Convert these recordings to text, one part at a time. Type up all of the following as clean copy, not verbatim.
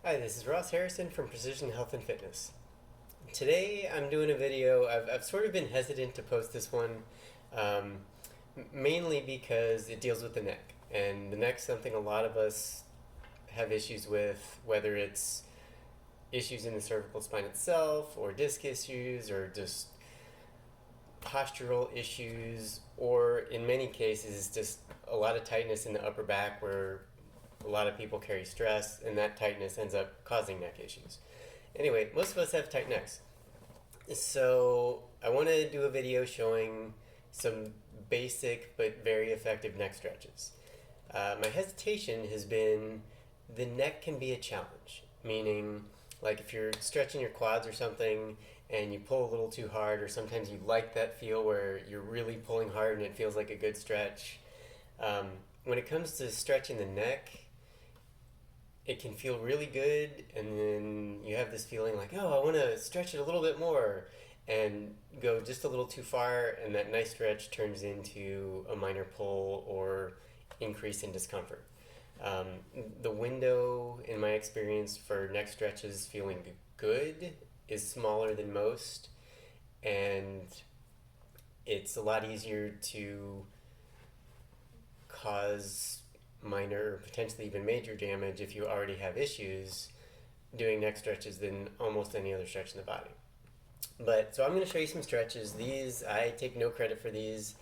Hi, this is Ross Harrison from Precision Health and Fitness. Today I'm doing a video. I've sort of been hesitant to post this one, um, mainly because it deals with the neck. And the neck's something a lot of us have issues with, whether it's issues in the cervical spine itself, or disc issues, or just postural issues, or in many cases, just a lot of tightness in the upper back where a lot of people carry stress, and that tightness ends up causing neck issues. Anyway, most of us have tight necks. So I want to do a video showing some basic but very effective neck stretches. My hesitation has been the neck can be a challenge, meaning like if you're stretching your quads or something and you pull a little too hard, or sometimes you like that feel where you're really pulling hard and it feels like a good stretch. Um, when it comes to stretching the neck, it can feel really good, and then you have this feeling like, oh, I want to stretch it a little bit more, and go just a little too far, and that nice stretch turns into a minor pull or increase in discomfort. Um, the window, in my experience, for neck stretches feeling good is smaller than most, and it's a lot easier to cause minor, potentially even major damage if you already have issues doing neck stretches than almost any other stretch in the body. But so I'm going to show you some stretches. These, I take no credit for these.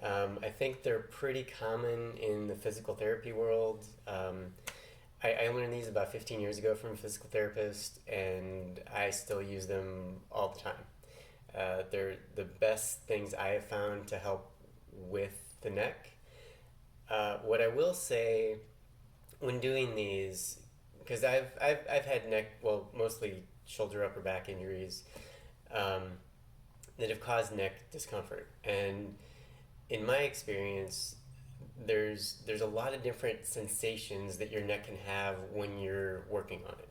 I think they're pretty common in the physical therapy world. I learned these about 15 years ago from a physical therapist, and I still use them all the time. They're the best things I have found to help with the neck. What I will say when doing these, because I've had neck, well, mostly shoulder, upper back injuries um, that have caused neck discomfort. And in my experience, there's a lot of different sensations that your neck can have when you're working on it.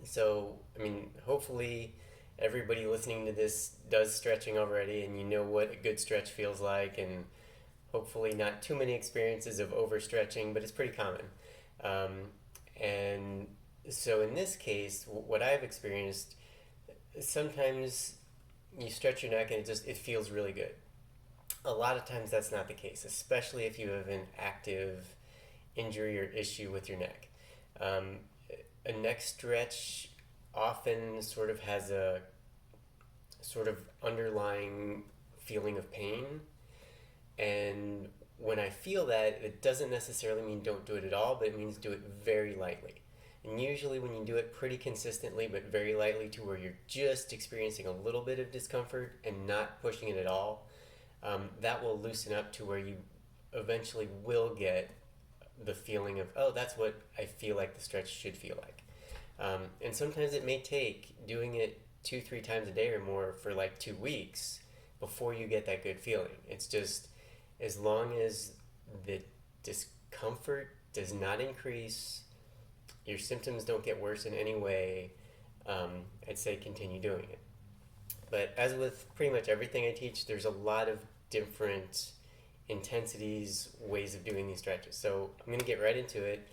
So, I mean, hopefully everybody listening to this does stretching already, and you know what a good stretch feels like, and hopefully not too many experiences of overstretching, but it's pretty common. Um, and so in this case, what I've experienced, sometimes you stretch your neck and it feels really good. A lot of times that's not the case, especially if you have an active injury or issue with your neck. Um, a neck stretch often sort of has a sort of underlying feeling of pain, and when I feel that, it doesn't necessarily mean don't do it at all, but it means do it very lightly. And usually, when you do it pretty consistently, but very lightly to where you're just experiencing a little bit of discomfort and not pushing it at all, that will loosen up to where you eventually will get the feeling of, oh, that's what I feel like the stretch should feel like. And sometimes it may take doing it 2, 3 times a day or more for like 2 weeks before you get that good feeling. It's just as long as the discomfort does not increase, your symptoms don't get worse in any way, I'd say continue doing it. But as with pretty much everything I teach, there's a lot of different intensities, ways of doing these stretches. So I'm going to get right into it.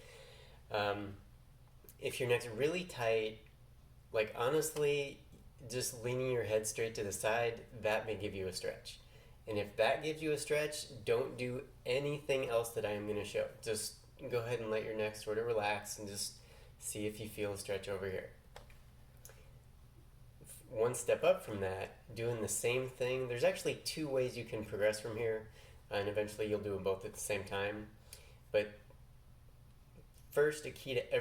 Um, if your neck's really tight, like honestly, just leaning your head straight to the side, that may give you a stretch. And if that gives you a stretch, don't do anything else that I am going to show. Just go ahead and let your neck sort of relax and just see if you feel a stretch over here. One step up from that, doing the same thing, there's actually 2 ways you can progress from here, and eventually you'll do them both at the same time. But first, a key to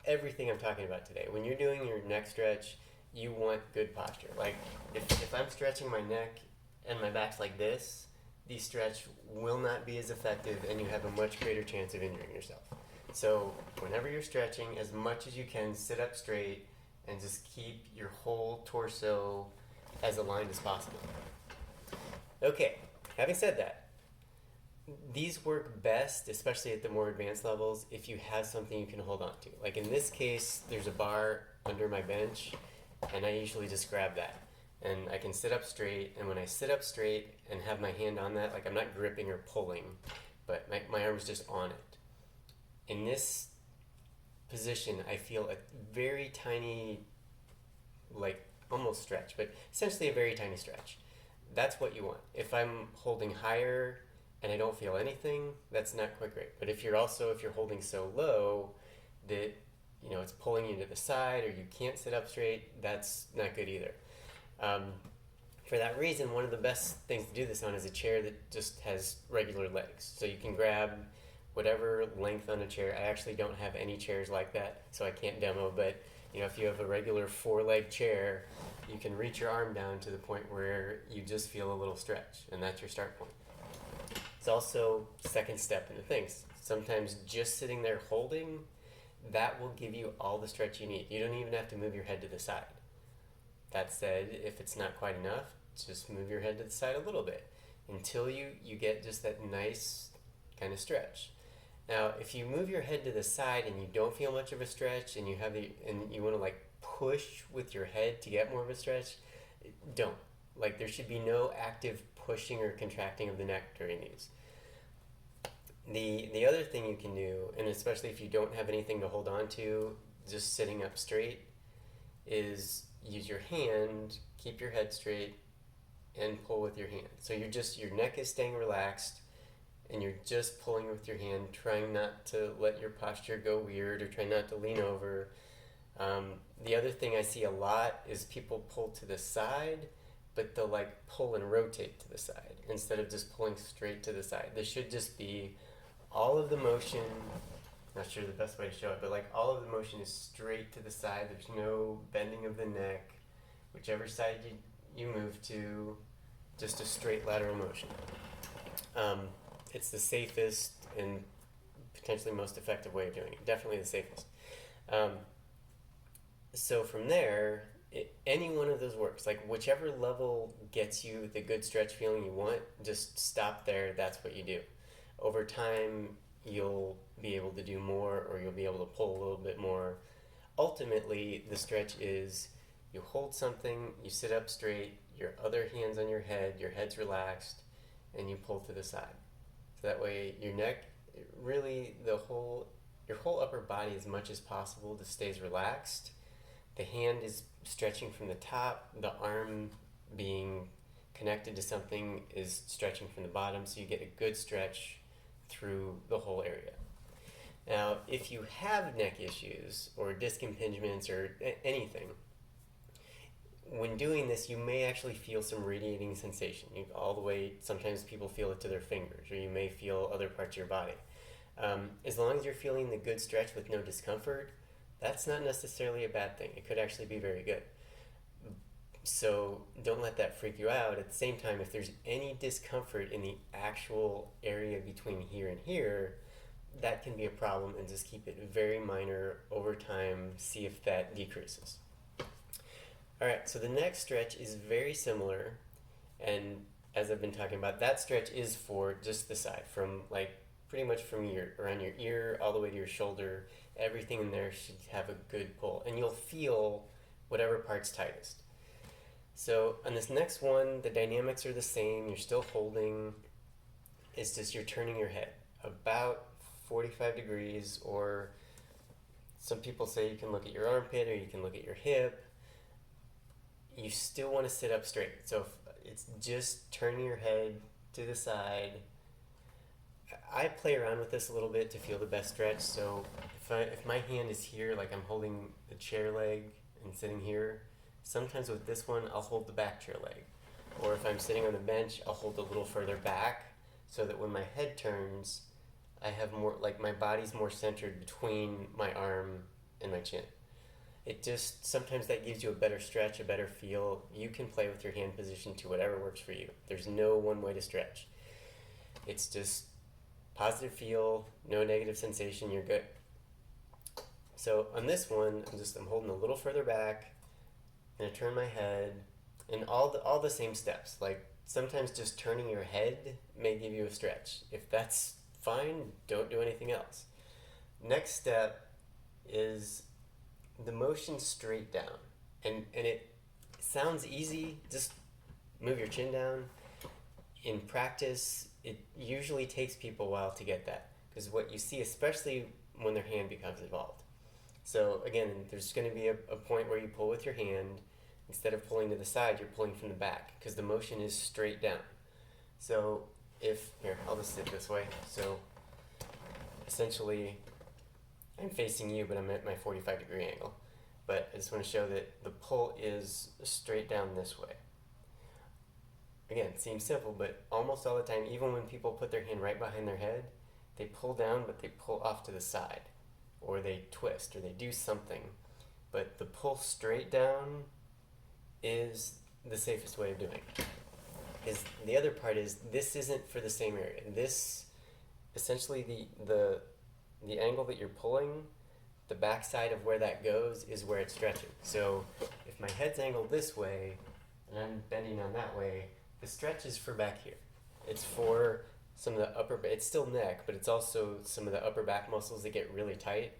everything I'm talking about today, when you're doing your neck stretch, you want good posture. Like if I'm stretching my neck and my back's like this, the stretch will not be as effective, and you have a much greater chance of injuring yourself. So whenever you're stretching, as much as you can, sit up straight and just keep your whole torso as aligned as possible. Okay, having said that, these work best, especially at the more advanced levels, if you have something you can hold on to. Like in this case, there's a bar under my bench, and I usually just grab that. And I can sit up straight, and when I sit up straight and have my hand on that, like I'm not gripping or pulling, but my arm is just on it. In this position, I feel a very tiny, like almost stretch, but essentially a very tiny stretch. That's what you want. If I'm holding higher and I don't feel anything, that's not quite great. But if you're holding so low that it's pulling you to the side or you can't sit up straight, that's not good either. Um, for that reason, one of the best things to do this on is a chair that just has regular legs. So you can grab whatever length on a chair. I actually don't have any chairs like that, so I can't demo, but if you have a regular 4-leg chair, you can reach your arm down to the point where you just feel a little stretch, and that's your start point. It's also second step into things. Sometimes just sitting there holding, that will give you all the stretch you need. You don't even have to move your head to the side. That said, if it's not quite enough, just move your head to the side a little bit until you get just that nice kind of stretch. Now, if you move your head to the side and you don't feel much of a stretch and you want to like push with your head to get more of a stretch, don't. Like, there should be no active pushing or contracting of the neck during these. The other thing you can do, and especially if you don't have anything to hold on to, just sitting up straight, is use your hand, keep your head straight, and pull with your hand. So your neck is staying relaxed, and you're just pulling with your hand, trying not to let your posture go weird or trying not to lean over. The other thing I see a lot is people pull to the side, but they'll like pull and rotate to the side instead of just pulling straight to the side. This should just be all of the motion, not sure the best way to show it, but like all of the motion is straight to the side. There's no bending of the neck. Whichever side you move to, just a straight lateral motion. It's the safest and potentially most effective way of doing it. Definitely the safest. So from there, any one of those works. Like whichever level gets you the good stretch feeling you want, just stop there. That's what you do. Over time, you'll be able to do more, or you'll be able to pull a little bit more. Ultimately, the stretch is you hold something, you sit up straight, your other hand's on your head, your head's relaxed, and you pull to the side. So that way your neck, really your whole upper body as much as possible just stays relaxed. The hand is stretching from the top, the arm being connected to something is stretching from the bottom, so you get a good stretch through the whole area. Now, if you have neck issues or disc impingements or anything, when doing this, you may actually feel some radiating sensation. All the way, sometimes people feel it to their fingers, or you may feel other parts of your body. As long as you're feeling the good stretch with no discomfort, that's not necessarily a bad thing. It could actually be very good. So don't let that freak you out. At the same time, if there's any discomfort in the actual area between here and here, that can be a problem, and just keep it very minor. Over time, see if that decreases. Alright, so the next stretch is very similar, and as I've been talking about, that stretch is for just the side, from like pretty much from around your ear all the way to your shoulder. Everything in there should have a good pull, and you'll feel whatever part's tightest. So on this next one, the dynamics are the same. You're still holding. It's just you're turning your head about 45 degrees, or some people say you can look at your armpit or you can look at your hip. You still want to sit up straight. So if it's just turning your head to the side. I play around with this a little bit to feel the best stretch. So if my hand is here, like I'm holding the chair leg and sitting here, sometimes with this one, I'll hold the back chair leg. Or if I'm sitting on the bench, I'll hold a little further back so that when my head turns, I have more, like my body's more centered between my arm and my chin. It just, sometimes that gives you a better stretch, a better feel. You can play with your hand position to whatever works for you. There's no one way to stretch. It's just positive feel, no negative sensation, you're good. So on this one, I'm holding a little further back, and I turn my head, and all the same steps. Like sometimes just turning your head may give you a stretch. If that's fine, don't do anything else. Next step is the motion straight down, and it sounds easy. Just move your chin down. In practice, it usually takes people a while to get that, because what you see, especially when their hand becomes involved, So again, there's going to be a point where you pull with your hand. Instead of pulling to the side, you're pulling from the back because the motion is straight down. So here, I'll just sit this way. So essentially, I'm facing you, but I'm at my 45-degree angle. But I just want to show that the pull is straight down this way. Again, it seems simple, but almost all the time, even when people put their hand right behind their head, they pull down, but they pull off to the side, or they twist, or they do something. But the pull straight down is the safest way of doing it. The other part is this isn't for the same area. This, essentially the angle that you're pulling, the backside of where that goes is where it's stretching. So if my head's angled this way and I'm bending on that way, the stretch is for back here. It's for some of the it's still neck, but it's also some of the upper back muscles that get really tight.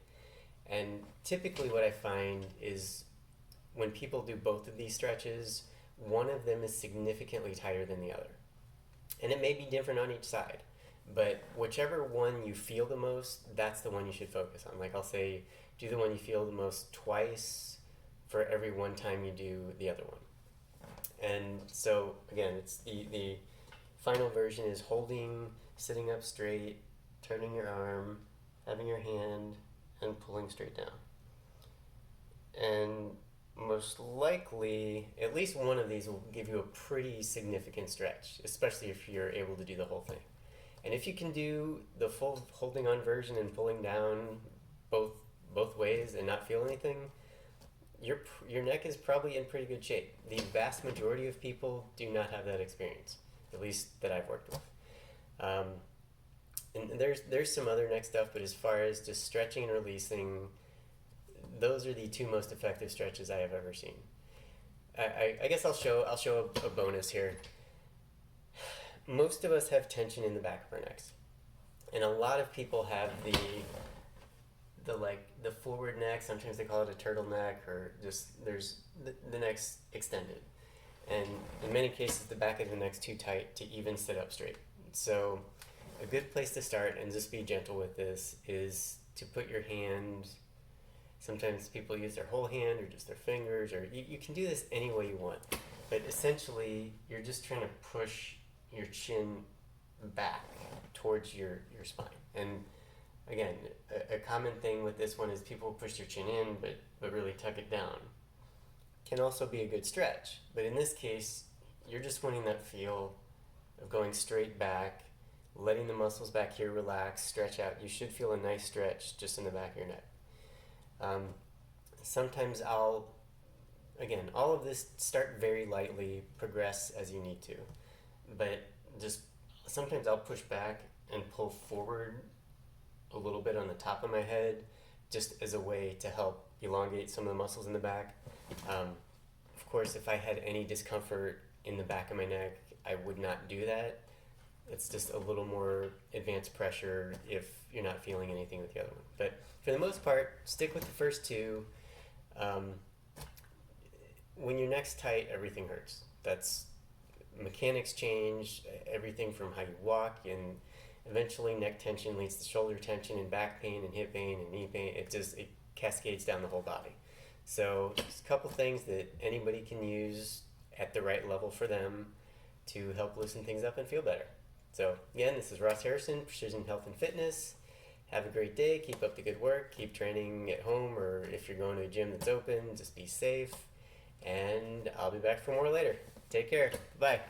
And typically what I find is when people do both of these stretches, one of them is significantly tighter than the other. And it may be different on each side, but whichever one you feel the most, that's the one you should focus on. Like I'll say, do the one you feel the most twice for every one time you do the other one. And so again, it's the final version is holding, sitting up straight, turning your arm, having your hand, and pulling straight down. And most likely, at least one of these will give you a pretty significant stretch, especially if you're able to do the whole thing. And if you can do the full holding on version and pulling down both ways and not feel anything, your neck is probably in pretty good shape. The vast majority of people do not have that experience, at least that I've worked with. And there's some other neck stuff, but as far as just stretching and releasing, those are the two most effective stretches I have ever seen. I guess I'll show a bonus here. Most of us have tension in the back of our necks, and a lot of people have the forward neck. Sometimes they call it a turtleneck, or just the neck's extended, and in many cases the back of the neck's too tight to even sit up straight. So a good place to start, and just be gentle with this, is to put your hand. Sometimes people use their whole hand or just their fingers, or you can do this any way you want. But essentially, you're just trying to push your chin back towards your spine. And again, a common thing with this one is people push their chin in, but really tuck it down. Can also be a good stretch. But in this case, you're just wanting that feel of going straight back, letting the muscles back here relax, stretch out. You should feel a nice stretch just in the back of your neck. Sometimes all of this, start very lightly, progress as you need to, but just sometimes I'll push back and pull forward a little bit on the top of my head, just as a way to help elongate some of the muscles in the back. Of course, if I had any discomfort in the back of my neck, I would not do that. It's just a little more advanced pressure if you're not feeling anything with the other one. But for the most part, stick with the first two. When your neck's tight, everything hurts. That's mechanics change, everything from how you walk, and eventually neck tension leads to shoulder tension and back pain and hip pain and knee pain. It cascades down the whole body. So just a couple things that anybody can use at the right level for them to help loosen things up and feel better. So again, this is Ross Harrison, Precision Health and Fitness. Have a great day. Keep up the good work. Keep training at home, or if you're going to a gym that's open, just be safe. And I'll be back for more later. Take care. Bye.